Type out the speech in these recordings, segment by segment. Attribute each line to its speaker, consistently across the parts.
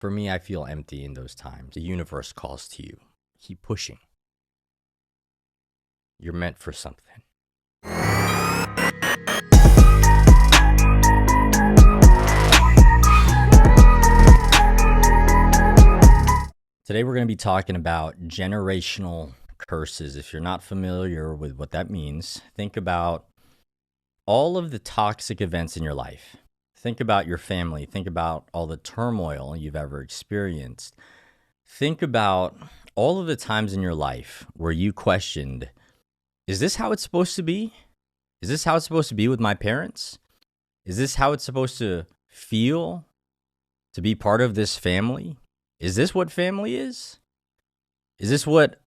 Speaker 1: For me, I feel empty in those times. The universe calls to you. Keep pushing. You're meant for something. Today, we're going to be talking about generational curses. If you're not familiar with what that means, think about all of the toxic events in your life. Think about your family. Think about all the turmoil you've ever experienced. Think about all of the times in your life where you questioned, is this how it's supposed to be? Is this how it's supposed to be with my parents? Is this how it's supposed to feel to be part of this family? Is this what family is? Is this what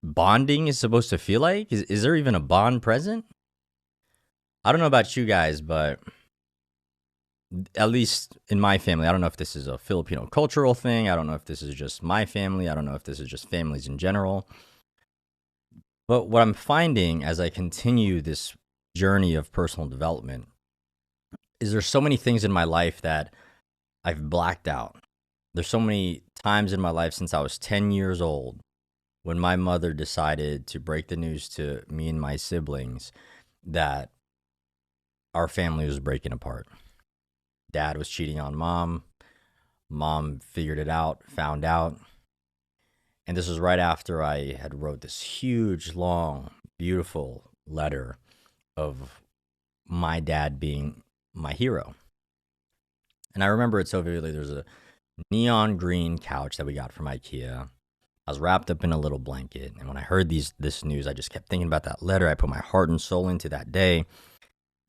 Speaker 1: bonding is supposed to feel like? Is there even a bond present? I don't know about you guys, but at least in my family, I don't know if this is a Filipino cultural thing. I don't know if this is just my family. I don't know if this is just families in general. But what I'm finding as I continue this journey of personal development is there's so many things in my life that I've blacked out. There's so many times in my life since I was 10 years old when my mother decided to break the news to me and my siblings that our family was breaking apart. Dad was cheating on mom. Mom figured it out, found out. And this was right after I had wrote this huge, long, beautiful letter of my dad being my hero. And I remember it so vividly. There's a neon green couch that we got from IKEA. I was wrapped up in a little blanket. And when I heard this news, I just kept thinking about that letter. I put my heart and soul into that day.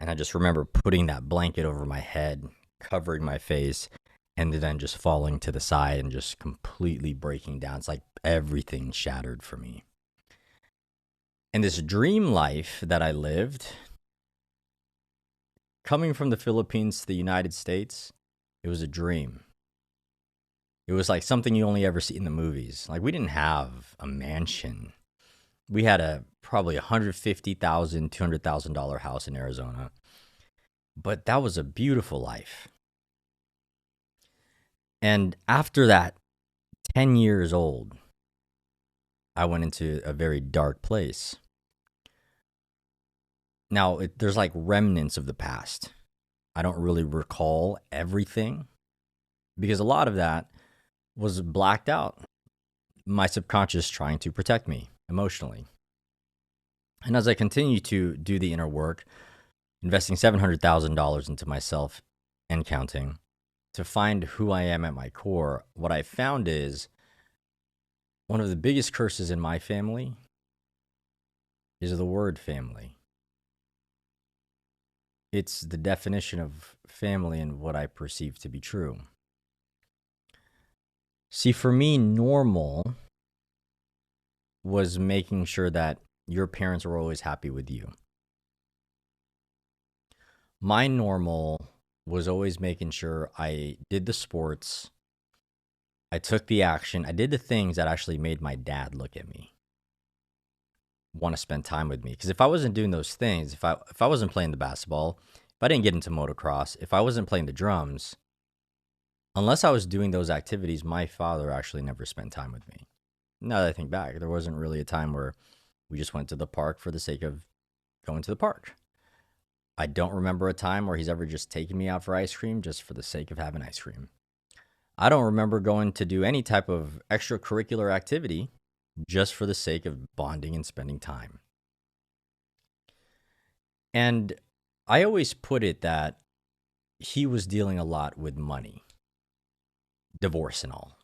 Speaker 1: And I just remember putting that blanket over my head, covering my face, and then just falling to the side and just completely breaking down. It's like everything shattered for me. And this dream life that I lived, coming from the Philippines to the United States, it was a dream. It was like something you only ever see in the movies. Like, we didn't have a mansion. We had a probably $150,000, $200,000 house in Arizona. But that was a beautiful life. And after that, 10 years old, I went into a very dark place. Now, there's like remnants of the past. I don't really recall everything because a lot of that was blacked out. My subconscious trying to protect me emotionally. And as I continue to do the inner work, investing $700,000 into myself and counting to find who I am at my core, what I found is one of the biggest curses in my family is the word family. It's the definition of family and what I perceive to be true. See, for me, normal was making sure that your parents were always happy with you. My normal was always making sure I did the sports, I took the action, I did the things that actually made my dad look at me, want to spend time with me. Because if I wasn't doing those things, if I wasn't playing the basketball, if I didn't get into motocross, if I wasn't playing the drums, unless I was doing those activities, my father actually never spent time with me. Now that I think back, there wasn't really a time where we just went to the park for the sake of going to the park. I don't remember a time where he's ever just taken me out for ice cream just for the sake of having ice cream. I don't remember going to do any type of extracurricular activity just for the sake of bonding and spending time. And I always put it that he was dealing a lot with money, divorce and all.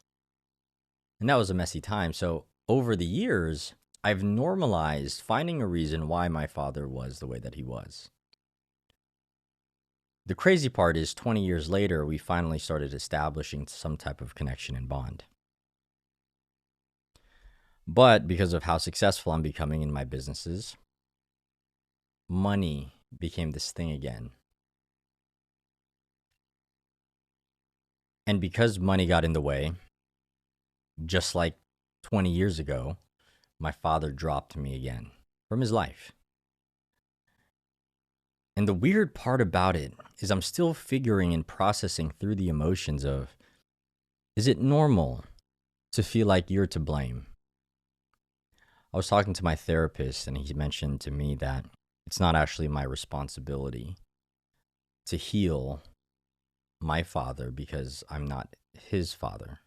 Speaker 1: And that was a messy time. So over the years, I've normalized finding a reason why my father was the way that he was. The crazy part is 20 years later, we finally started establishing some type of connection and bond. But because of how successful I'm becoming in my businesses, money became this thing again. And because money got in the way, just like 20 years ago, my father dropped me again from his life. And the weird part about it is I'm still figuring and processing through the emotions of Is it normal to feel like you're to blame? I was talking to my therapist, and he mentioned to me that it's not actually my responsibility to heal my father because I'm not his father.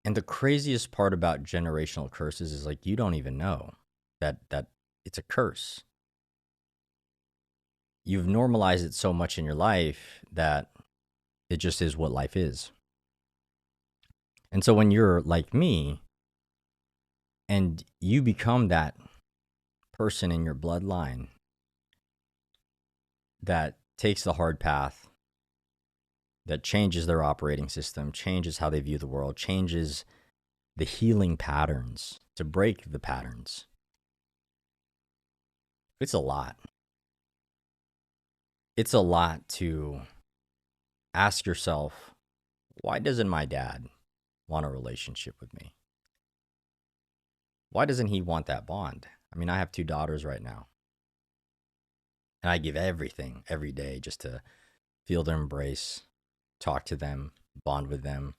Speaker 1: And the craziest part about generational curses is like you don't even know that it's a curse. You've normalized it so much in your life that it just is what life is. And so when you're like me and you become that person in your bloodline that takes the hard path, that changes their operating system, changes how they view the world, changes the healing patterns to break the patterns, it's a lot. It's a lot to ask yourself, why doesn't my dad want a relationship with me? Why doesn't he want that bond? I mean, I have 2 daughters right now, and I give everything every day just to feel their embrace, talk to them, bond with them,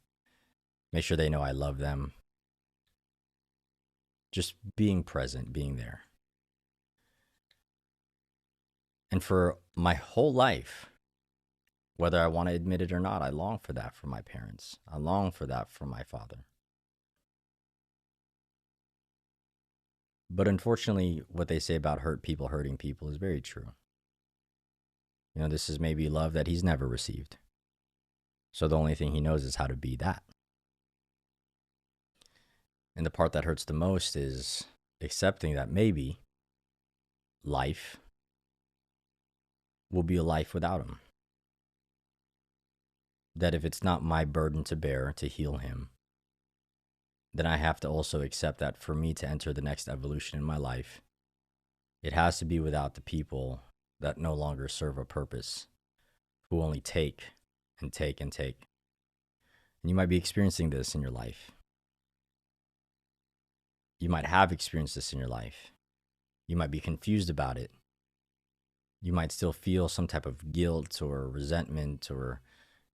Speaker 1: make sure they know I love them. Just being present, being there. And for my whole life, whether I want to admit it or not, I long for that from my parents. I long for that from my father. But unfortunately, what they say about hurt people hurting people is very true. You know, this is maybe love that he's never received. So the only thing he knows is how to be that. And the part that hurts the most is accepting that maybe life will be a life without him. That if it's not my burden to bear to heal him, then I have to also accept that for me to enter the next evolution in my life, it has to be without the people that no longer serve a purpose, who only take and take and take. And you might be experiencing this in your life. You might have experienced this in your life. You might be confused about it. You might still feel some type of guilt or resentment or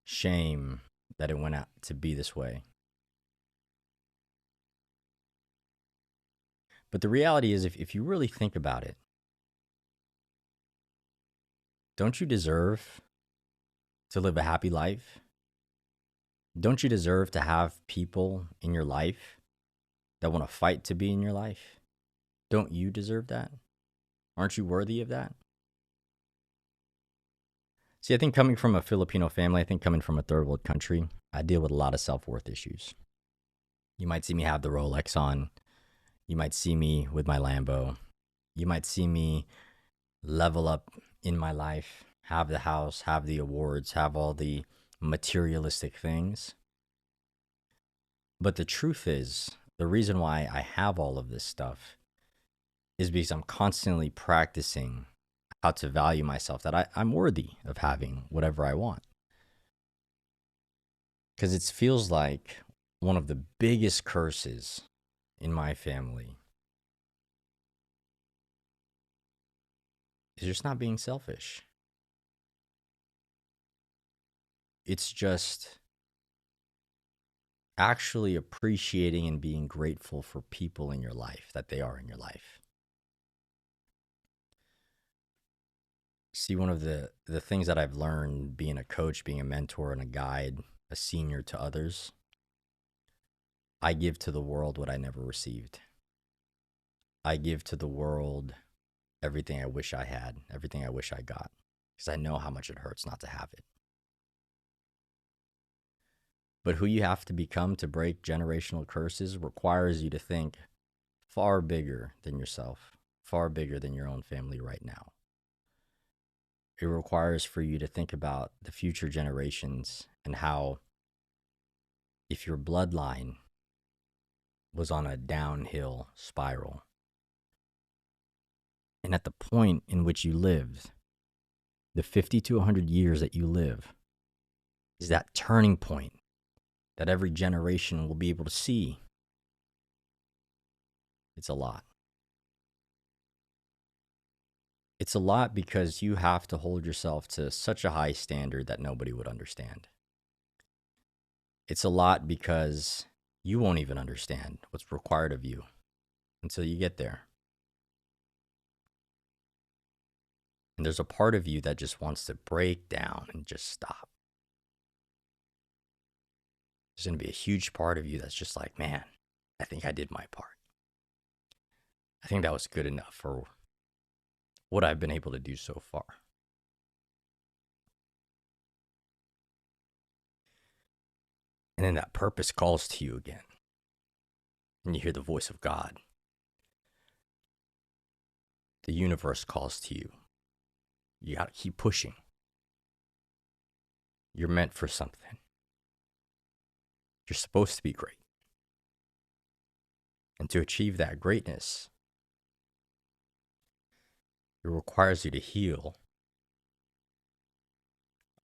Speaker 1: shame that it went out to be this way. But the reality is, if you really think about it, don't you deserve to live a happy life? Don't you deserve to have people in your life that want to fight to be in your life? Don't you deserve that? Aren't you worthy of that? See, I think coming from a Filipino family, I think coming from a third world country, I deal with a lot of self worth issues. You might see me have the Rolex on. You might see me with my Lambo. You might see me level up in my life, have the house, have the awards, have all the materialistic things. But the truth is, the reason why I have all of this stuff is because I'm constantly practicing how to value myself, that I'm worthy of having whatever I want. Because it feels like one of the biggest curses in my family is just not being selfish. It's just actually appreciating and being grateful for people in your life, that they are in your life. See, one of the things that I've learned being a coach, being a mentor and a guide, a senior to others, I give to the world what I never received. I give to the world everything I wish I had, everything I wish I got, because I know how much it hurts not to have it. But who you have to become to break generational curses requires you to think far bigger than yourself, far bigger than your own family right now. It requires for you to think about the future generations and how, if your bloodline was on a downhill spiral, and at the point in which you lived, the 50 to 100 years that you live, is that turning point that every generation will be able to see. It's a lot. It's a lot because you have to hold yourself to such a high standard that nobody would understand. It's a lot because you won't even understand what's required of you until you get there. And there's a part of you that just wants to break down and just stop. There's going to be a huge part of you that's just like, man, I think I did my part. I think that was good enough for what I've been able to do so far. And then that purpose calls to you again. And you hear the voice of God. The universe calls to you. You got to keep pushing. You're meant for something. You're supposed to be great. And to achieve that greatness, it requires you to heal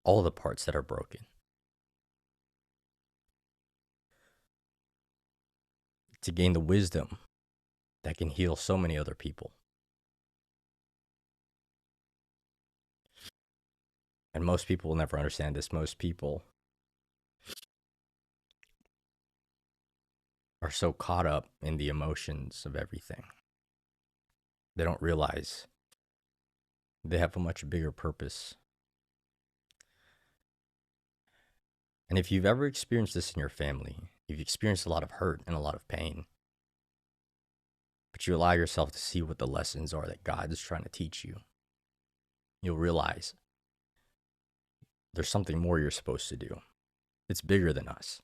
Speaker 1: all the parts that are broken. To gain the wisdom that can heal so many other people. And most people will never understand this. Most people are so caught up in the emotions of everything. They don't realize they have a much bigger purpose. And if you've ever experienced this in your family, you've experienced a lot of hurt and a lot of pain, but you allow yourself to see what the lessons are that God is trying to teach you, you'll realize there's something more you're supposed to do. It's bigger than us.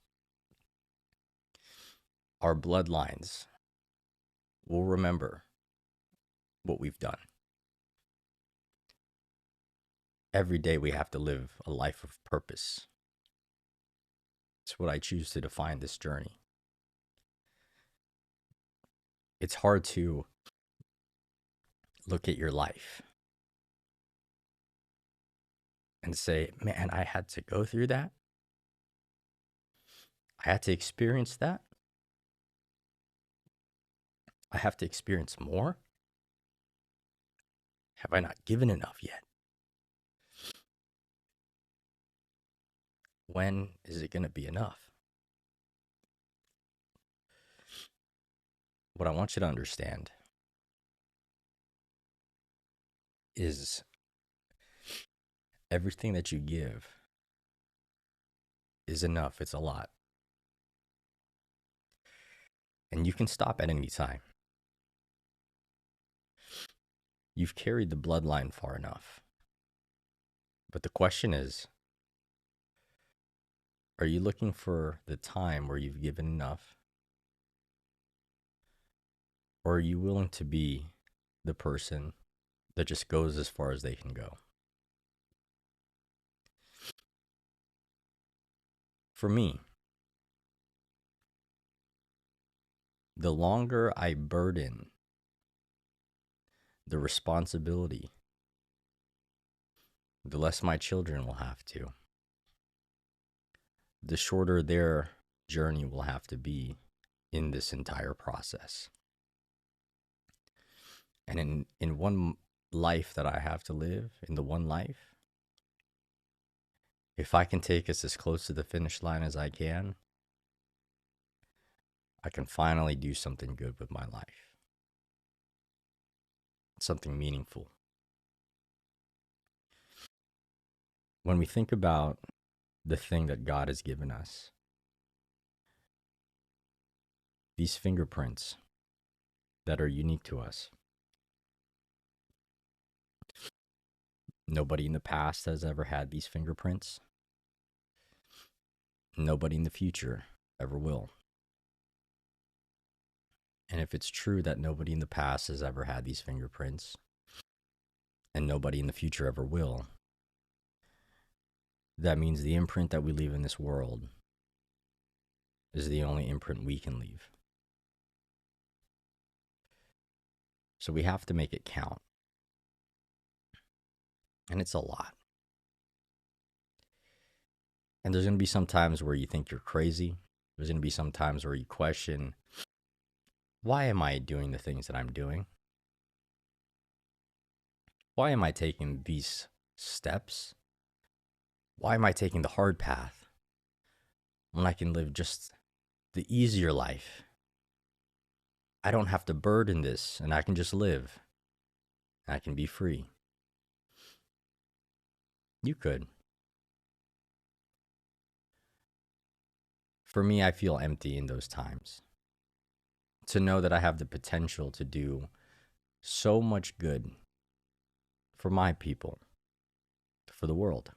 Speaker 1: Our bloodlines will remember what we've done. Every day we have to live a life of purpose. It's what I choose to define this journey. It's hard to look at your life and say, man, I had to go through that. I had to experience that. I have to experience more. Have I not given enough yet? When is it going to be enough? What I want you to understand is everything that you give is enough. It's a lot. And you can stop at any time. You've carried the bloodline far enough. But the question is, are you looking for the time where you've given enough? Or are you willing to be the person that just goes as far as they can go? For me, the longer I burden the responsibility, the less my children will have to. The shorter their journey will have to be in this entire process. And in one life that I have to live, in the one life, if I can take us as close to the finish line as I can finally do something good with my life. Something meaningful. When we think about the thing that God has given us, these fingerprints that are unique to us, nobody in the past has ever had these fingerprints. Nobody in the future ever will. And if it's true that nobody in the past has ever had these fingerprints, and nobody in the future ever will, that means the imprint that we leave in this world is the only imprint we can leave. So we have to make it count. And it's a lot. And there's going to be some times where you think you're crazy. There's going to be some times where you question, why am I doing the things that I'm doing? Why am I taking these steps? Why am I taking the hard path? when I can live just the easier life. I don't have to burden this, and I can just live. I can be free. You could. For me, I feel empty in those times. To know that I have the potential to do so much good for my people, for the world,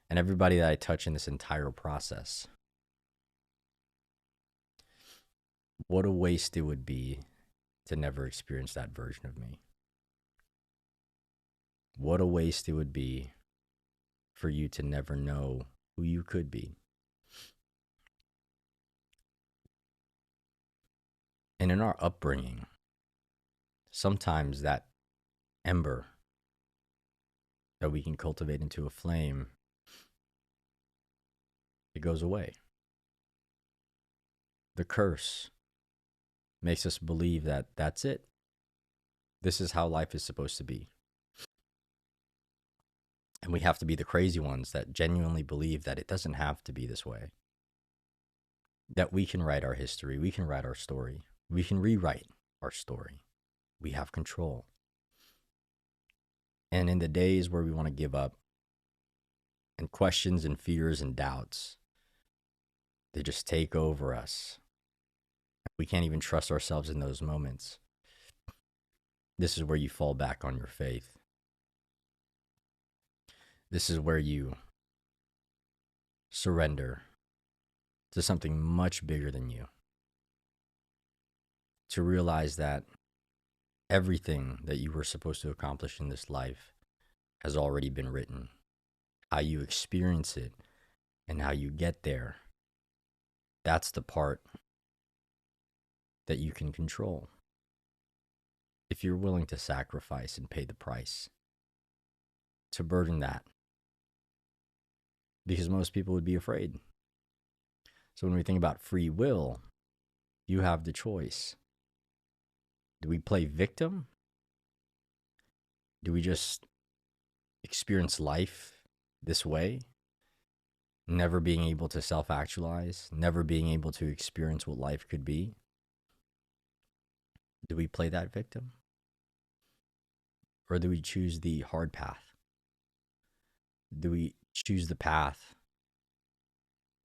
Speaker 1: and everybody that I touch in this entire process. What a waste it would be to never experience that version of me. What a waste it would be for you to never know who you could be. And in our upbringing, sometimes that ember that we can cultivate into a flame, it goes away. The curse makes us believe that that's it. This is how life is supposed to be. And we have to be the crazy ones that genuinely believe that it doesn't have to be this way. That we can write our history, we can write our story, we can rewrite our story. We have control. And in the days where we want to give up, and questions and fears and doubts, they just take over us. We can't even trust ourselves in those moments. This is where you fall back on your faith. This is where you surrender to something much bigger than you. To realize that everything that you were supposed to accomplish in this life has already been written. How you experience it and how you get there, that's the part that you can control. If you're willing to sacrifice and pay the price, to burden that. Because most people would be afraid. So when we think about free will, you have the choice. Do we play victim? Do we just experience life this way? Never being able to self-actualize, never being able to experience what life could be? Do we play that victim? Or do we choose the hard path? Do we choose the path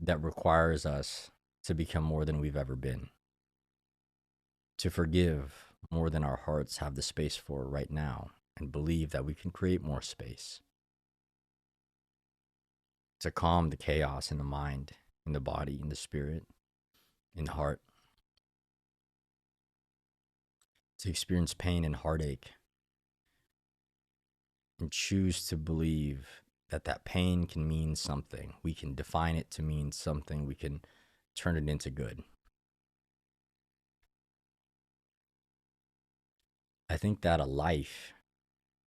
Speaker 1: that requires us to become more than we've ever been? To forgive more than our hearts have the space for right now, and believe that we can create more space. To calm the chaos in the mind, in the body, in the spirit, in the heart. To experience pain and heartache, and choose to believe that that pain can mean something. We can define it to mean something. We can turn it into good. I think that a life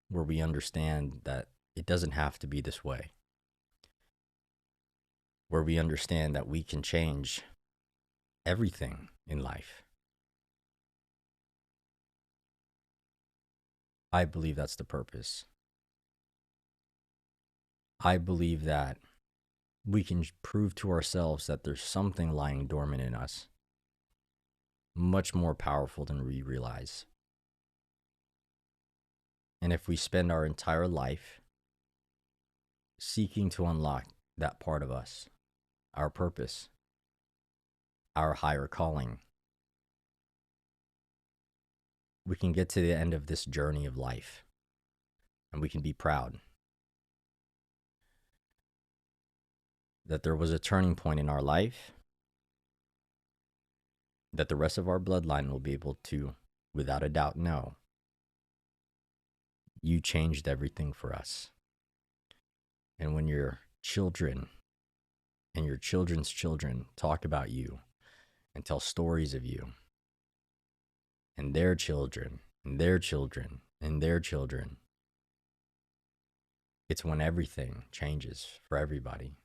Speaker 1: where we understand that it doesn't have to be this way, where we understand that we can change everything in life, I believe that's the purpose. I believe that we can prove to ourselves that there's something lying dormant in us, much more powerful than we realize. And if we spend our entire life seeking to unlock that part of us, our purpose, our higher calling, we can get to the end of this journey of life and we can be proud that there was a turning point in our life that the rest of our bloodline will be able to, without a doubt, know. You changed everything for us. And when your children and your children's children talk about you and tell stories of you, and their children, and their children, and their children, it's when everything changes for everybody.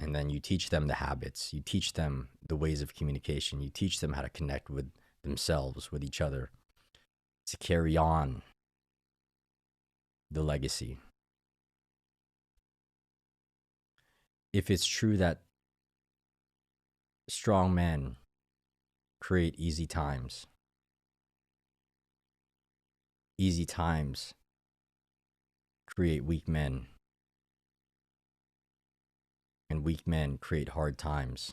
Speaker 1: And then you teach them the habits, you teach them the ways of communication, you teach them how to connect with themselves, with each other, to carry on the legacy. if it's true that strong men create easy times create weak men, and weak men create hard times,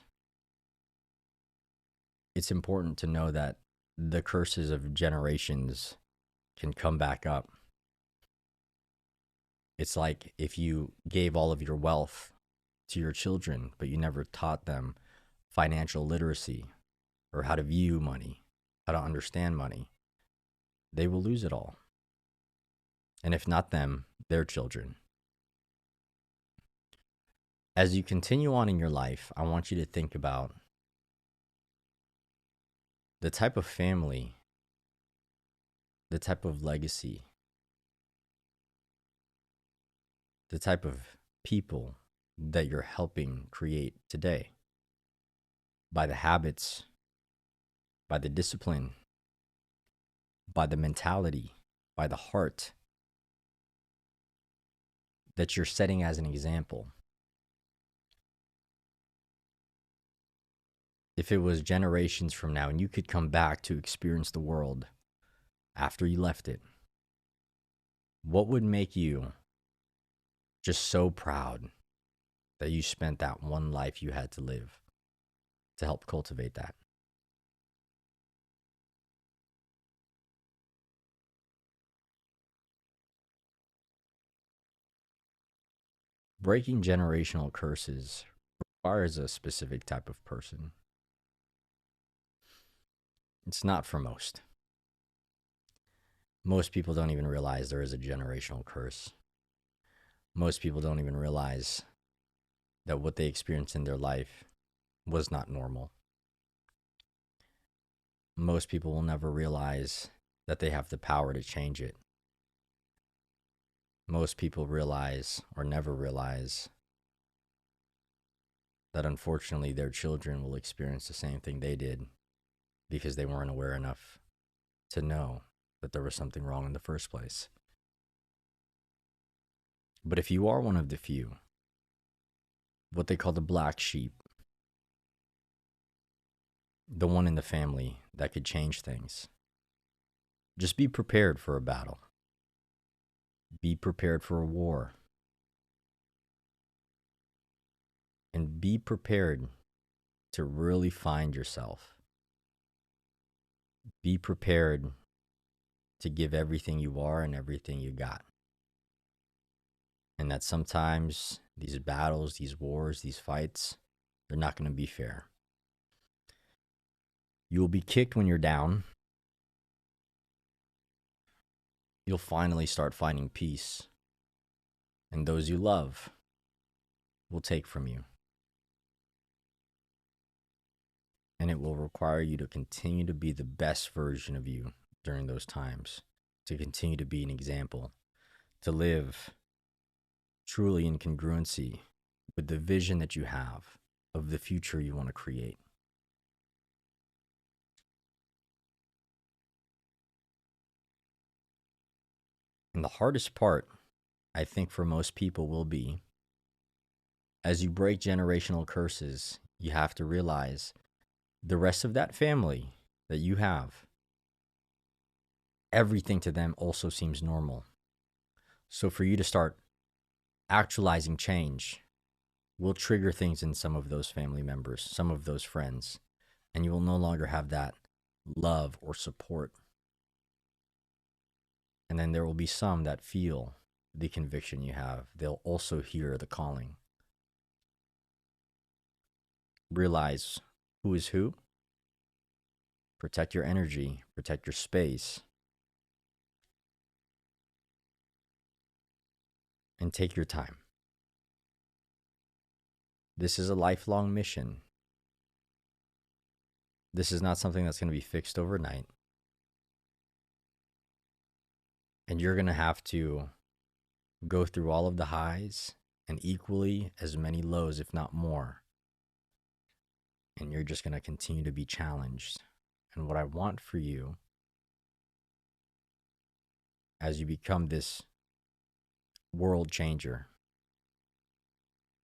Speaker 1: it's important to know that the curses of generations can come back up. It's like if you gave all of your wealth to your children, but you never taught them financial literacy or how to view money, how to understand money, they will lose it all. And if not them, their children. As you continue on in your life, I want you to think about the type of family, the type of legacy, the type of people that you're helping create today by the habits, by the discipline, by the mentality, by the heart that you're setting as an example. If it was generations from now and you could come back to experience the world after you left it, what would make you just so proud that you spent that one life you had to live to help cultivate that? Breaking generational curses requires a specific type of person. It's not for most. Most people don't even realize there is a generational curse. Most people don't even realize that what they experienced in their life was not normal. Most people will never realize that they have the power to change it. Most people realize or never realize that unfortunately their children will experience the same thing they did because they weren't aware enough to know that there was something wrong in the first place. But if you are one of the few, what they call the black sheep, the one in the family that could change things, just be prepared for a battle. Be prepared for a war. And be prepared to really find yourself. Be prepared to give everything you are and everything you got. And that sometimes these battles, these wars, these fights, they're not going to be fair. You will be kicked when you're down. You'll finally start finding peace. And those you love will take from you. And it will require you to continue to be the best version of you during those times, to continue to be an example, to live truly in congruency with the vision that you have of the future you want to create. And the hardest part, I think, for most people will be as you break generational curses, you have to realize the rest of that family that you have, everything to them also seems normal. So for you to start actualizing change will trigger things in some of those family members, some of those friends, and you will no longer have that love or support. And then there will be some that feel the conviction you have. They'll also hear the calling. Realize who is who. Protect your energy, protect your space, and take your time. This is a lifelong mission. This is not something that's going to be fixed overnight. And you're going to have to go through all of the highs and equally as many lows, if not more. And you're just going to continue to be challenged. And what I want for you as you become this world changer,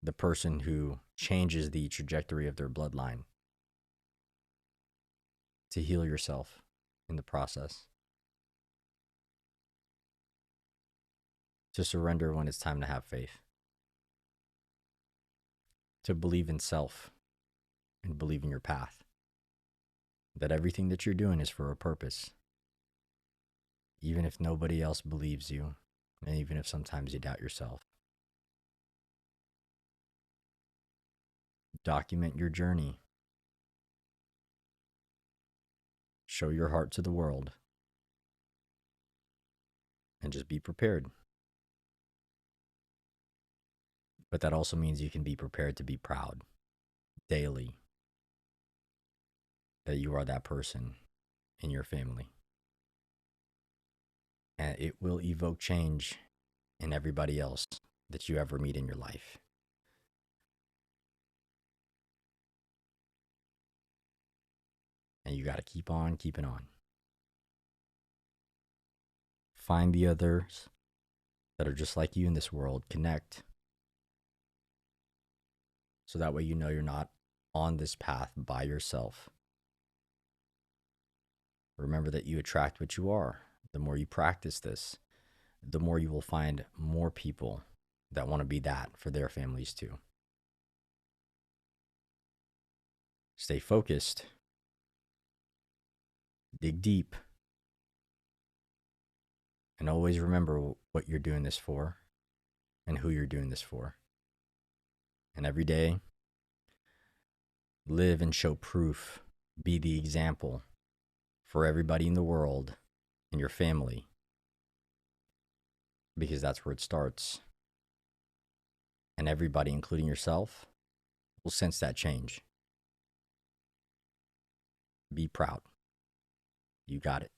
Speaker 1: the person who changes the trajectory of their bloodline, to heal yourself in the process, to surrender when it's time to have faith, to believe in self and believe in your path, that everything that you're doing is for a purpose, even if nobody else believes you, and even if sometimes you doubt yourself. Document your journey. Show your heart to the world. And just be prepared. But that also means you can be prepared to be proud daily that you are that person in your family. And it will evoke change in everybody else that you ever meet in your life. And you got to keep on keeping on. Find the others that are just like you in this world. Connect. So that way you know you're not on this path by yourself. Remember that you attract what you are. The more you practice this, the more you will find more people that want to be that for their families too. Stay focused. Dig deep. And always remember what you're doing this for and who you're doing this for. And every day, live and show proof. Be the example for everybody in the world and your family. Because that's where it starts. And everybody, including yourself, will sense that change. Be proud. You got it.